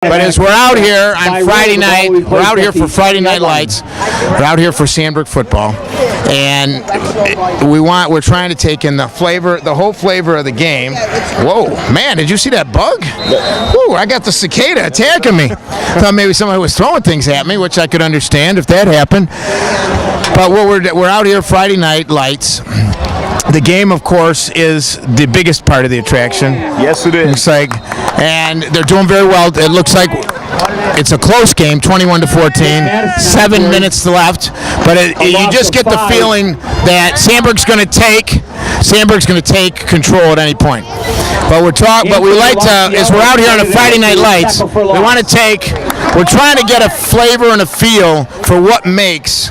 But as we're out here on Friday night, we're out here for Friday Night Lights. We're out here for Sandburg football, and we're trying to take in the whole flavor of the game. Whoa, man! Did you see that bug? Whoa! I got the cicada attacking me. Thought maybe somebody was throwing things at me, which I could understand if that happened. But we're out here Friday Night Lights. The game, of course, is the biggest part of the attraction. Yes, it is. Looks like, and they're doing very well. It looks like it's a close game, 21-14. 7 minutes left, but you just get the feeling that Sandburg's going to take control at any point. But we're out here on a Friday Night Lights. We're trying to get a flavor and a feel for what makes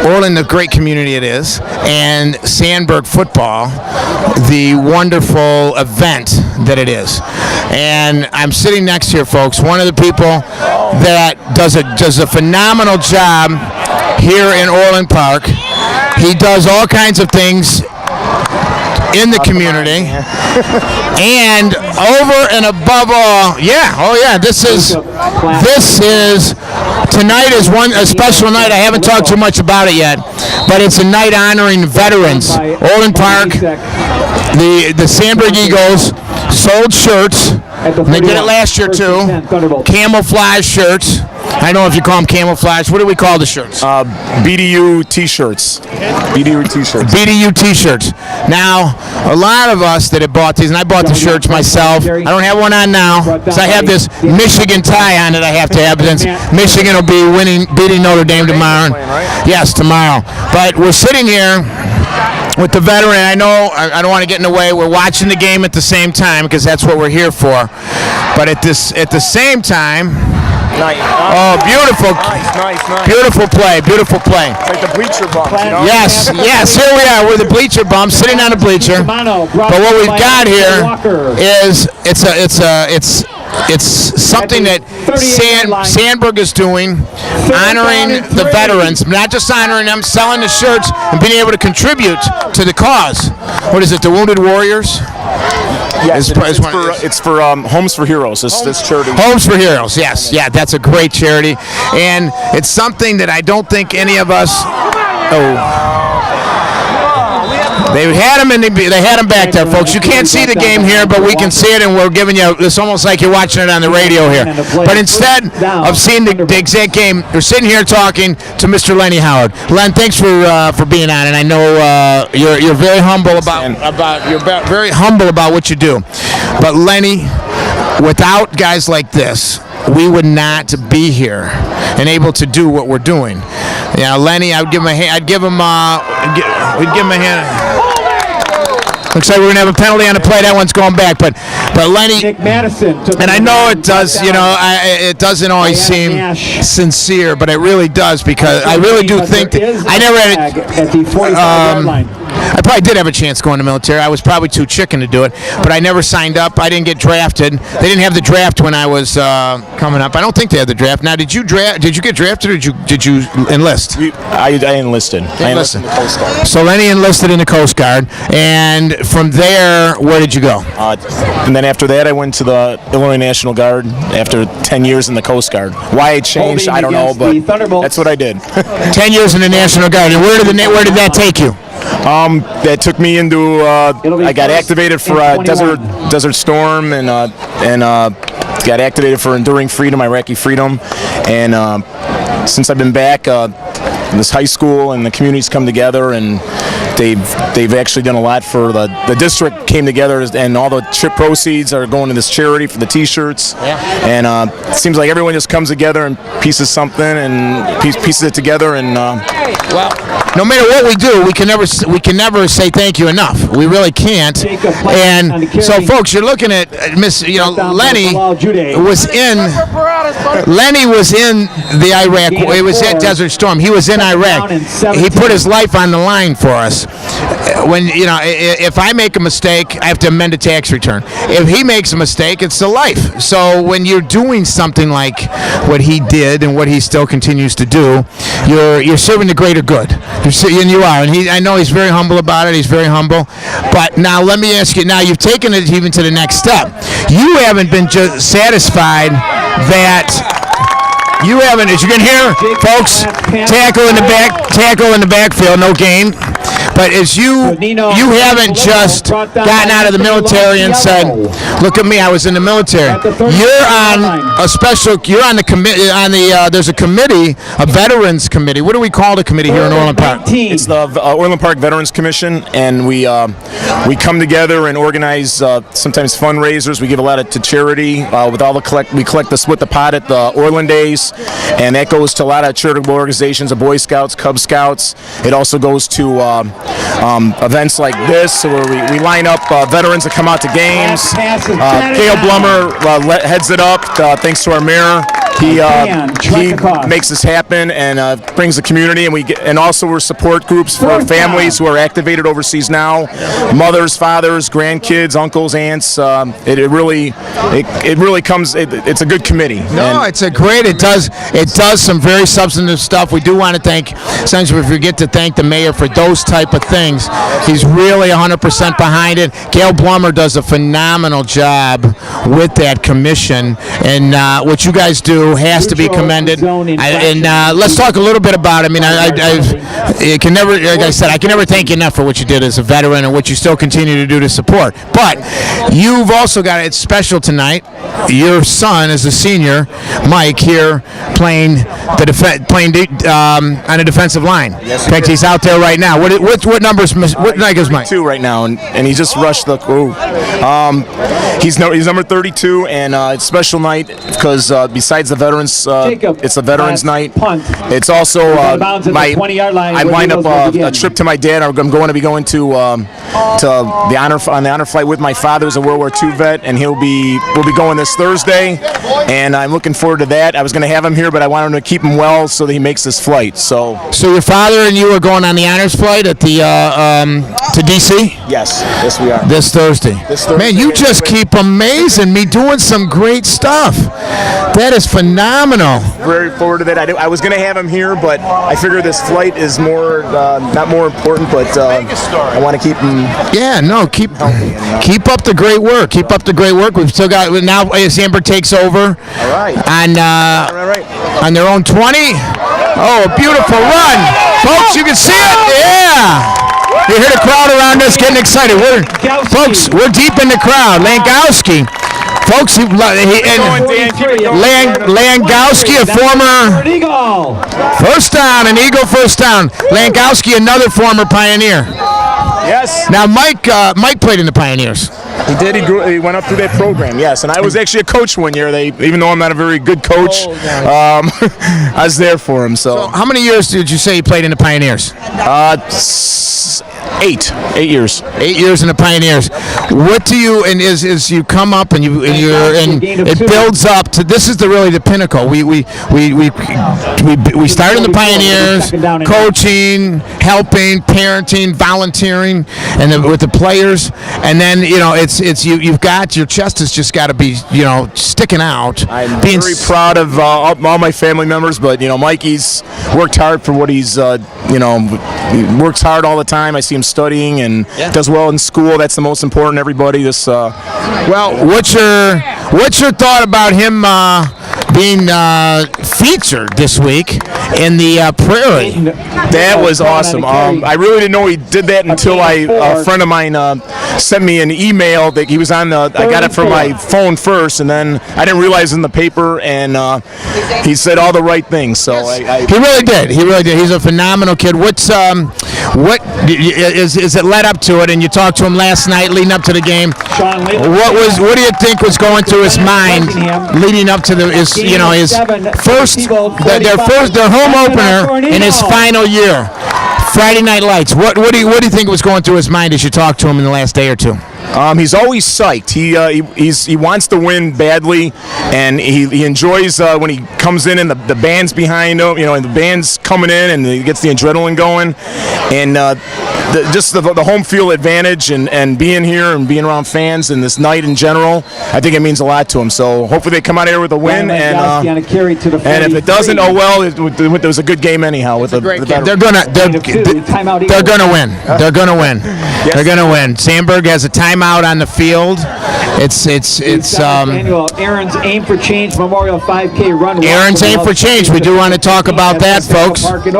Orland the great community it is, and Sandburg football the wonderful event that it is. And I'm sitting next to you, folks, one of the people that does a phenomenal job here in Orland Park. He does all kinds of things in the community, and over and above all, tonight is a special night. I haven't talked too much about it yet, but it's a night honoring veterans. Orland Park, the Sandburg Eagles sold shirts. They did it last year too. Camouflage shirts. I don't know if you call them camouflage. What do we call the shirts? BDU T-shirts. BDU T-shirts. Now, a lot of us that have bought these, and I bought the shirts myself. I don't have one on now, because I have this Michigan tie on that I have to have, since Michigan will be beating Notre Dame tomorrow. Yes, tomorrow. But we're sitting here with the veteran. I know I don't want to get in the way. We're watching the game at the same time, because that's what we're here for. But at the same time, oh, beautiful. Nice. Beautiful play. It's like the bleacher bumps, you know? Yes, here we are. We're the bleacher bumps, sitting on a bleacher. But what we've got here is it's something that Sandburg is doing, honoring the veterans, not just honoring them, selling the shirts, and being able to contribute to the cause. What is it, the Wounded Warriors? Yes, it's for Homes for Heroes, this charity. Homes for Heroes, yes. Yeah, that's a great charity. And it's something that I don't think any of us... They had him back there, folks. You can't see the game here, but we can see it, and we're giving you. It's almost like you're watching it on the radio here. But instead of seeing the exact game, we're sitting here talking to Mr. Lenny Howard. Len, thanks for being on, and I know you're very humble about what you do. But Lenny, without guys like this, we would not be here and able to do what we're doing. Yeah, Lenny, we'd give him a hand. Looks like we're gonna have a penalty on the play. That one's going back, but Lenny, Nick Madison took and I know it does. It doesn't always seem sincere, but it really does, because I really do think that I never had at the 45-yard line. I probably did have a chance going to the military. I was probably too chicken to do it, but I never signed up. I didn't get drafted. They didn't have the draft when I was coming up. I don't think they had the draft. Now, did you get drafted, or did you enlist? I enlisted. I enlisted in the Coast Guard. So Lenny enlisted in the Coast Guard, and from there, where did you go? And then after that, I went to the Illinois National Guard after 10 years in the Coast Guard. Why it changed, I don't know, but that's what I did. 10 years in the National Guard. And where did that take you? That took me into. I got activated for Desert Storm, and got activated for Enduring Freedom, Iraqi Freedom, and since I've been back, this high school and the communities come together, and they've actually done a lot for the district. Came together, and all the trip proceeds are going to this charity for the T-shirts. Yeah. And it seems like everyone just comes together and pieces something and pieces it together, and well, no matter what we do, we can never say thank you enough. We really can't. And so, folks, you're looking at Lenny was in the Iraq. He was at Desert Storm. He was in Iraq. He put his life on the line for us. When if I make a mistake, I have to amend a tax return. If he makes a mistake, it's the life. So when you're doing something like what he did and what he still continues to do, you're serving the greater good. And you are. And I know he's very humble about it. He's very humble. But now let me ask you. Now you've taken it even to the next step. You haven't been just satisfied that you haven't, as you can hear, folks, tackle in the backfield, no gain. But as you haven't just gotten out of the military and said, "Look at me, I was in the military." You're on a special. You're on the committee. There's a committee, a veterans committee. What do we call the committee here in Orland Park? It's the Orland Park Veterans Commission, and we come together and organize sometimes fundraisers. We give a lot to charity with all the we collect the split the pot at the Orland Days, and that goes to a lot of charitable organizations, the Boy Scouts, Cub Scouts. It also goes to events like this where we line up veterans that come out to games. Cale Blummer heads it up thanks to our mayor. He makes this happen and brings the community, and also we're support groups for families who are activated overseas now, mothers, fathers, grandkids, uncles, aunts. It really comes. It's a good committee. No, it's a great. It does some very substantive stuff. We do want to thank. Essentially, we forget to thank the mayor for those type of things. He's really 100% behind it. Cale Blummer does a phenomenal job with that commission, and what you guys do has to be commended. And let's talk a little bit about it. I mean, I can never, like I said, I can never thank you enough for what you did as a veteran and what you still continue to do to support. But you've also got it's special tonight. Your son is a senior, Mike, here playing on the defensive line. Yes, in fact, he's out there right now. What numbers? What night is Mike? 32 right now, and he just rushed the. He's number 32, and it's a special night because besides the veterans, it's a veterans night. It's also I lined up a trip to my dad. I'm going to be going to the honor flight with my father, who's a World War II vet, and we'll be going this Thursday, and I'm looking forward to that. I was going to have him here, but I wanted him to keep him well so that he makes this flight. So your father and you are going on the honors flight at the to DC? Yes, we are. This Thursday. Man, you just keep amazing me doing some great stuff. That is phenomenal. Very forward to that. I was going to have him here, but I figure this flight is not more important, but I want to keep him. Yeah, no, keep up the great work. Keep up the great work. We've still got now. Sandberg takes over. All right. On their own 20. Oh, a beautiful run, folks! You can see it. Yeah. You hear the crowd around us getting excited. Folks, we're deep in the crowd. Langowski. Folks, Langowski, a former first down, an Eagle first down. Langowski, another former Pioneer. Yes. Now, Mike played in the Pioneers. He did. He went up through that program. Yes, and I was actually a coach one year. Even though I'm not a very good coach, I was there for him. So how many years did you say you played in the Pioneers? 8 years. 8 years in the Pioneers. What do you and as you come up and it builds up to this is really the pinnacle. We started in the Pioneers, coaching, helping, parenting, volunteering, and with the players, and then it's you've got your chest has just got to be sticking out. I'm very proud of all my family members, but Mikey's worked hard for what he's he works hard all the time. I see him studying and does well in school. That's the most important. Everybody. Well, what's your thought about him being featured this week in the Prairie? That was awesome. I really didn't know he did that until a friend of mine sent me an email that he was on I got it from my phone first, and then I didn't realize it in the paper, and he said all the right things. So he really did. He really did. He's a phenomenal kid. What is it led up to it? And you talked to him last night, leading up to the game. What do you think was going through his mind leading up to his their home opener in his final year? Friday Night Lights. What do you think was going through his mind as you talked to him in the last day or two? He's always psyched. He wants to win badly, and he enjoys when he comes in and the band's behind him. And the band's coming in, and he gets the adrenaline going, and the home field advantage and being here and being around fans and this night in general. I think it means a lot to him. So hopefully they come out of here with a win, and if it doesn't, oh well. It was a good game anyhow. They're gonna win. They're gonna win. They're gonna win. Sandberg has a timeout on the field, Annual Aaron's Aim for Change Memorial 5K Run. Aaron's Aim for Change. We do want to talk about that, folks. Park in